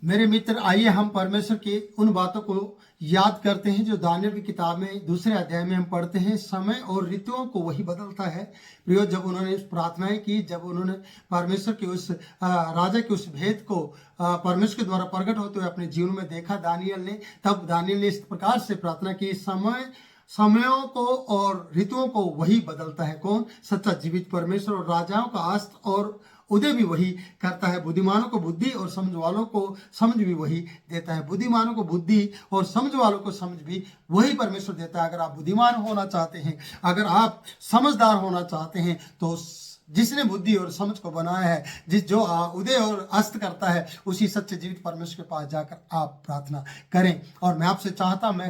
मेरे मित्र, आइए हम परमेश्वर की उन बातों को याद करते हैं जो दानियल की किताब में दूसरे अध्याय में हम पढ़ते हैं। समय और ऋतुओं को वही बदलता है। प्रियो, जब उन्होंने प्रार्थनाएं की, जब उन्होंने परमेश्वर की उस राजा के उस भेद को परमेश्वर के द्वारा प्रकट होते हुए अपने जीवन में देखा दानियल ने, तब दानियल ने इस प्रकार से प्रार्थना की, समयों को और ऋतुओं को वही बदलता है। कौन? सच्चा जीवित परमेश्वर। और राजाओं का अस्त और उदय भी वही करता है। बुद्धिमानों को बुद्धि और समझ वालों को समझ भी वही देता है। बुद्धिमानों को बुद्धि और समझ वालों को समझ भी वही परमेश्वर देता है। अगर आप बुद्धिमान होना चाहते हैं, अगर आप समझदार होना चाहते हैं, तो जिसने बुद्धि और समझ को बनाया है, जो उदय और अस्त करता है, उसी सच्चे जीवित परमेश्वर के पास जाकर आप प्रार्थना करें। और मैं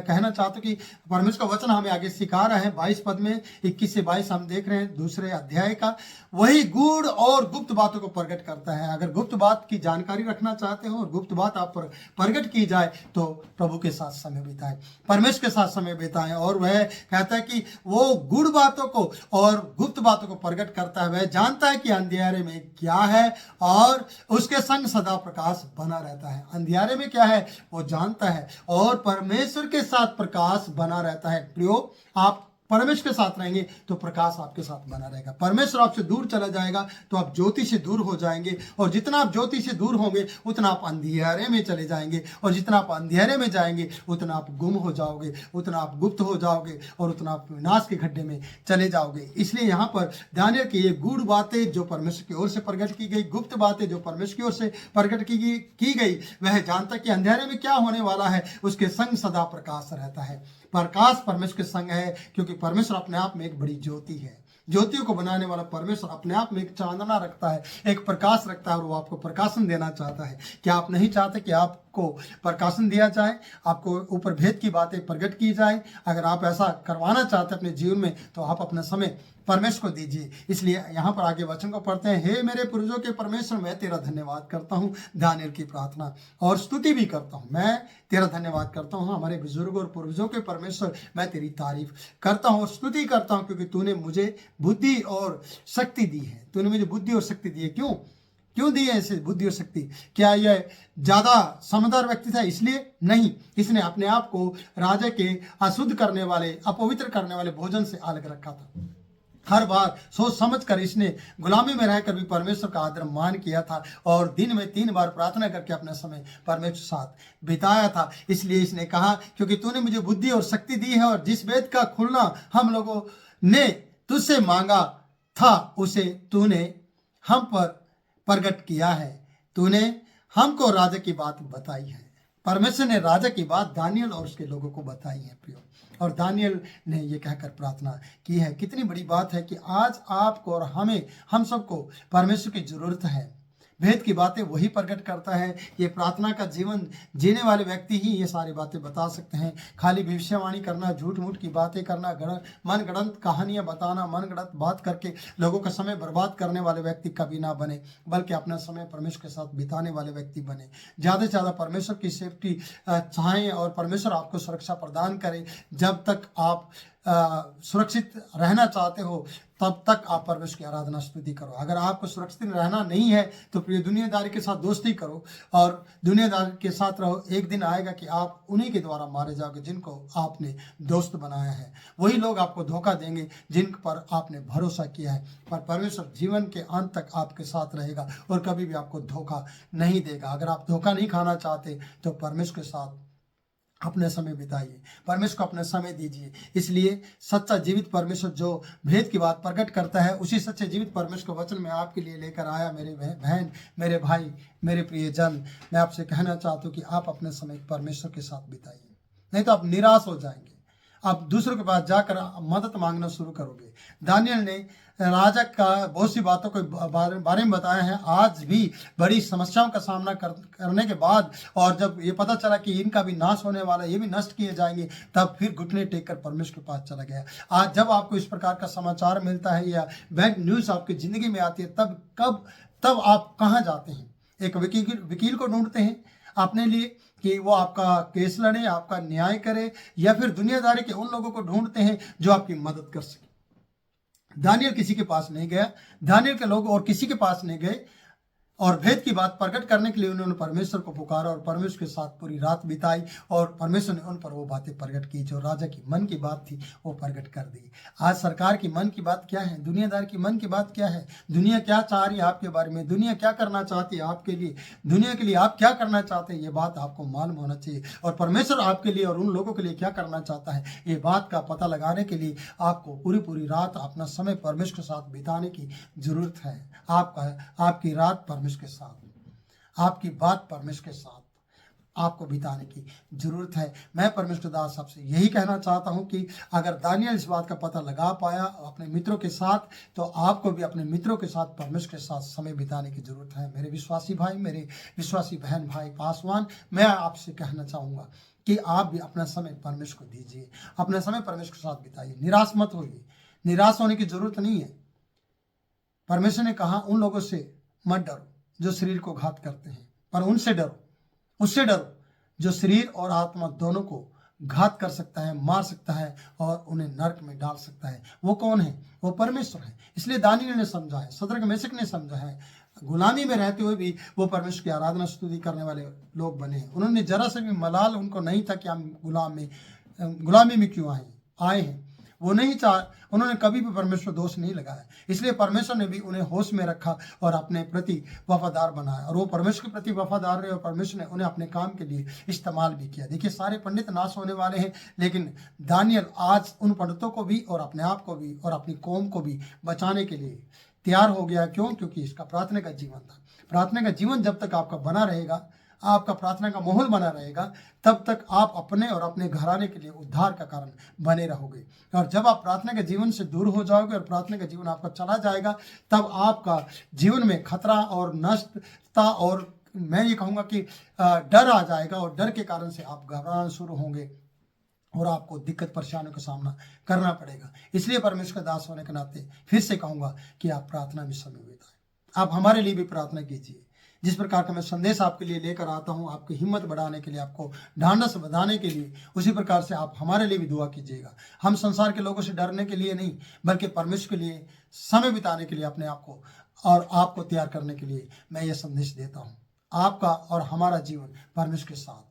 कहना चाहता हूँ कि परमेश्वर का वचन हमें आगे सिखा रहा है। 22 पद में 21 से 22 हम देख रहे हैं दूसरे अध्याय का। वही गूढ़ और गुप्त बातों को प्रकट करता है। अगर गुप्त बात की जानकारी रखना चाहते हो और गुप्त बात आप पर प्रकट की जाए, तो प्रभु के साथ समय बिताएं, परमेश्वर के साथ समय बिताएं। और वह कहता है कि वो गूढ़ बातों को और गुप्त बातों को प्रकट करता है। वह जानता है कि अंधियारे में क्या है और उसके संग सदा प्रकाश बना रहता है। अंधियारे में क्या है वो जानता है और परमेश्वर के साथ प्रकाश बना रहता है। प्रियो, आप परमेश्वर के साथ रहेंगे तो प्रकाश आपके साथ बना रहेगा। परमेश्वर आपसे दूर चला जाएगा तो आप ज्योति से दूर हो जाएंगे, और जितना आप ज्योति से दूर होंगे उतना आप अंधियारे में चले जाएंगे, और जितना आप अंधियारे में जाएंगे उतना आप गुम हो जाओगे, उतना आप गुप्त हो जाओगे, और उतना आप विनाश के गड्ढे में चले जाओगे। इसलिए यहाँ पर दानियल की ये गूढ़ बातें जो परमेश्वर की ओर से प्रकट की गई, गुप्त बातें जो परमेश्वर की ओर से प्रकट की गई, वह जानता कि अंधेरे में क्या होने वाला है, उसके संग सदा प्रकाश रहता है। प्रकाश परमेश्वर के संग है, क्योंकि परमेश्वर अपने आप में एक बड़ी ज्योति है। ज्योतियों को बनाने वाला परमेश्वर अपने आप में एक चांदना रखता है, एक प्रकाश रखता है, और वो आपको प्रकाशन देना चाहता है। क्या आप नहीं चाहते कि आपको प्रकाशन दिया जाए, आपको ऊपर भेद की बातें प्रकट की जाए? अगर आप ऐसा करवाना चाहते हैं अपने जीवन में, तो आप अपना समय परमेश्वर को दीजिए। इसलिए यहाँ पर आगे वचन को पढ़ते हैं। हे मेरे पूर्वजों के परमेश्वर, मैं तेरा धन्यवाद करता हूँ। दानियल की प्रार्थना और स्तुति भी करता हूँ। मैं तेरा धन्यवाद करता हूँ। हमारे बुजुर्गों और पूर्वजों के परमेश्वर, मैं तेरी तारीफ करता हूँ और स्तुति करता हूँ, क्योंकि तूने मुझे बुद्धि और शक्ति दी है। तूने मुझे बुद्धि और शक्ति दी है। क्यों दी है ऐसे बुद्धि और शक्ति? क्या यह ज्यादा समझदार व्यक्ति था इसलिए? नहीं, इसने अपने आप को राजा के अशुद्ध करने वाले, अपवित्र करने वाले भोजन से अलग रखा था। हर बार सोच समझ कर इसने गुलामी में रहकर भी परमेश्वर का आदर मान किया था, और दिन में 3 बार प्रार्थना करके अपना समय परमेश्वर के साथ बिताया था। इसलिए इसने कहा, क्योंकि तूने मुझे बुद्धि और शक्ति दी है, और जिस वेद का खुलना हम लोगों ने तुझसे मांगा था, उसे तूने हम पर प्रकट किया है। तूने हमको राजा की बात बताई है। परमेश्वर ने राजा की बात दानियल और उसके लोगों को बताई है। प्रियो, और दानियल ने ये कहकर प्रार्थना की है। कितनी बड़ी बात है कि आज आपको और हम सबको परमेश्वर की जरूरत है। भेद की बातें वही प्रकट करता है। ये प्रार्थना का जीवन जीने वाले व्यक्ति ही ये सारी बातें बता सकते हैं। खाली भविष्यवाणी करना, झूठ मूठ की बातें करना, मन गढ़ंत कहानियां बताना, मन गढ़ंत बात करके लोगों का समय बर्बाद करने वाले व्यक्ति कभी ना बने, बल्कि अपना समय परमेश्वर के साथ बिताने वाले व्यक्ति बने। ज़्यादा से ज़्यादा परमेश्वर की सेफ्टी चाहें और परमेश्वर आपको सुरक्षा प्रदान करे। जब तक आप सुरक्षित रहना चाहते हो, तब तक आप परमेश्वर की आराधना स्तुति करो। अगर आपको सुरक्षित रहना नहीं है, तो प्रिय दुनियादारी के साथ दोस्ती करो और दुनियादारी के साथ रहो। एक दिन आएगा कि आप उन्हीं के द्वारा मारे जाओगे जिनको आपने दोस्त बनाया है। वही लोग आपको धोखा देंगे जिन पर आपने भरोसा किया है। पर परमेश्वर जीवन के अंत तक आपके साथ रहेगा और कभी भी आपको धोखा नहीं देगा। अगर आप धोखा नहीं खाना चाहते, तो परमेश्वर के साथ अपने समय बिताइए, परमेश्वर को अपना समय दीजिए। इसलिए सच्चा जीवित परमेश्वर जो भेद की बात प्रकट करता है, उसी सच्चे जीवित परमेश्वर का वचन मैं आपके लिए लेकर आया। मेरे बहन, मेरे भाई, मेरे प्रियजन, मैं आपसे कहना चाहता हूँ कि आप अपने समय परमेश्वर के साथ बिताइए, नहीं तो आप निराश हो जाएंगे। आप दूसरों के पास जाकर मदद मांगना शुरू करोगे। दानियल ने राजा का बहुत सी बातों के बारे में बताया है। आज भी बड़ी समस्याओं का सामना करने के बाद, और जब ये पता चला कि इनका भी नाश होने वाला, ये भी नष्ट किए जाएंगे, तब फिर घुटने टेक कर परमेश्वर के पास चला गया। आज जब आपको इस प्रकार का समाचार मिलता है या बैड न्यूज़ आपकी ज़िंदगी में आती है, तब आप कहाँ जाते हैं? एक वकील को ढूंढते हैं अपने लिए कि वो आपका केस लड़े, आपका न्याय करे, या फिर दुनियादारी के उन लोगों को ढूंढते हैं जो आपकी मदद कर सके। दानियल किसी के पास नहीं गया, दानियल के लोग और किसी के पास नहीं गए, और भेद की बात प्रकट करने के लिए उन्होंने परमेश्वर को पुकारा और परमेश्वर के साथ पूरी रात बिताई और परमेश्वर ने उन पर वो बातें प्रकट की जो राजा की मन की बात थी वो प्रकट कर दी। आज सरकार की मन की बात क्या है, दुनियादार की मन की बात क्या है, दुनिया क्या चाह रही है आपके बारे में, दुनिया क्या करना चाहती है आपके लिए, दुनिया के लिए आप क्या करना चाहते हैं, ये बात आपको मालूम होना चाहिए। और परमेश्वर आपके लिए और उन लोगों के लिए क्या करना चाहता है, ये बात का पता लगाने के लिए आपको पूरी पूरी रात अपना समय परमेश्वर के साथ बिताने की जरूरत है। आपकी रात परमेश्वर के साथ, आपकी बात परमेश्वर के साथ आपको बिताने की जरूरत है। मैं परमेश्वर दास आपसे यही कहना चाहता हूं कि अगर दानियल इस बात का पता लगा पाया अपने मित्रों के साथ, तो आपको भी अपने मित्रों के साथ परमेश्वर के साथ समय बिताने की जरूरत है। मेरे विश्वासी भाई, मेरे विश्वासी बहन भाई पासवान, मैं आपसे कहना चाहूंगा कि आप भी अपना समय परमेश्वर को दीजिए, अपना समय परमेश्वर के साथ बिताइए, निराश मत होइए। निराश होने की जरूरत नहीं है। परमेश्वर ने कहा उन लोगों से मत डरो जो शरीर को घात करते हैं, पर उनसे डरो, उससे डरो जो शरीर और आत्मा दोनों को घात कर सकता है, मार सकता है और उन्हें नरक में डाल सकता है। वो कौन है? वो परमेश्वर है। इसलिए दानियल ने समझा है, शद्रक मेशक ने समझा है, गुलामी में रहते हुए भी वो परमेश्वर की आराधना स्तुति करने वाले लोग बने हैं। उन्होंने जरा से भी मलाल उनको नहीं था कि हम गुलामी में क्यों आए हैं। वो नहीं उन्होंने कभी भी परमेश्वर दोष नहीं लगाया। इसलिए परमेश्वर ने भी उन्हें होश में रखा और अपने प्रति वफादार बनाया, और वो परमेश्वर के प्रति वफादार रहे और परमेश्वर ने उन्हें अपने काम के लिए इस्तेमाल भी किया। देखिए, सारे पंडित नाश होने वाले हैं, लेकिन दानियल आज उन पंडितों को भी और अपने आप को भी और अपनी कौम को भी बचाने के लिए तैयार हो गया। क्यों? क्योंकि इसका प्रार्थना का जीवन था। प्रार्थना का जीवन जब तक आपका बना रहेगा, आपका प्रार्थना का माहौल बना रहेगा, तब तक आप अपने और अपने घराने के लिए उद्धार का कारण बने रहोगे। और जब आप प्रार्थना के जीवन से दूर हो जाओगे और प्रार्थना का जीवन आपका चला जाएगा, तब आपका जीवन में खतरा और नष्टता और मैं ये कहूँगा कि डर आ जाएगा, और डर के कारण से आप घबराना शुरू होंगे और आपको दिक्कत परेशानियों का सामना करना पड़ेगा। इसलिए परमेश्वर का दास होने के नाते फिर से कहूँगा कि आप प्रार्थना में समय बिताएं। आप हमारे लिए भी प्रार्थना कीजिए। जिस प्रकार का मैं संदेश आपके लिए लेकर आता हूं, आपकी हिम्मत बढ़ाने के लिए, आपको ढांढस बढ़ाने के लिए, उसी प्रकार से आप हमारे लिए भी दुआ कीजिएगा। हम संसार के लोगों से डरने के लिए नहीं, बल्कि परमेश्वर के लिए समय बिताने के लिए अपने आप को और आपको तैयार करने के लिए मैं ये संदेश देता हूँ। आपका और हमारा जीवन परमेश्वर के साथ,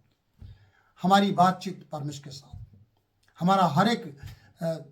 हमारी बातचीत परमेश्वर के साथ, हमारा हर एक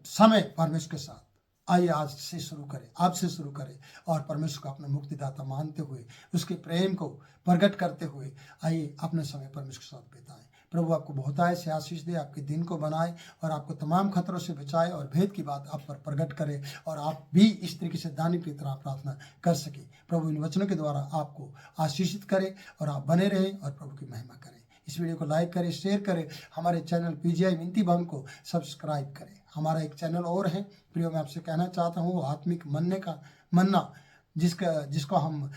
समय परमेश्वर के साथ। आइए आज से शुरू करें, आप से शुरू करें और परमेश्वर को अपना मुक्तिदाता मानते हुए, उसके प्रेम को प्रकट करते हुए आइए अपने समय परमेश्वर के साथ बिताएं। प्रभु आपको बहुतायत से आशीष दे, आपके दिन को बनाए और आपको तमाम खतरों से बचाए और भेद की बात आप पर प्रकट करे और आप भी इस तरीके से दानी की तरह प्रार्थना कर सके। प्रभु इन वचनों के द्वारा आपको आशीषित करे और आप बने रहें और प्रभु की महिमा करें। इस वीडियो को लाइक करें, शेयर करें, हमारे चैनल पीजीआई विनती भवन को सब्सक्राइब करें। हमारा एक चैनल और है प्रियो, मैं आपसे कहना चाहता हूँ, आत्मिक मन्ना, जिसको हम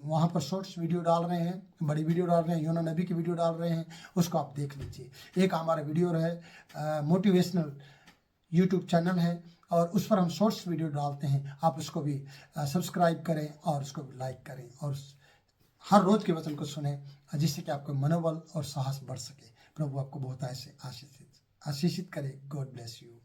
वहाँ पर शॉर्ट्स वीडियो डाल रहे हैं, बड़ी वीडियो डाल रहे हैं, यूना नबी की वीडियो डाल रहे हैं, उसको आप देख लीजिए। एक हमारा वीडियो है मोटिवेशनल यूट्यूब चैनल है और उस पर हम शॉर्ट्स वीडियो डालते हैं। आप उसको भी सब्सक्राइब करें और उसको भी लाइक करें और हर रोज के वचन को सुने, जिससे कि आपको मनोबल और साहस बढ़ सके। प्रभु आपको बहुत ऐसे आशीषित करे। God bless you.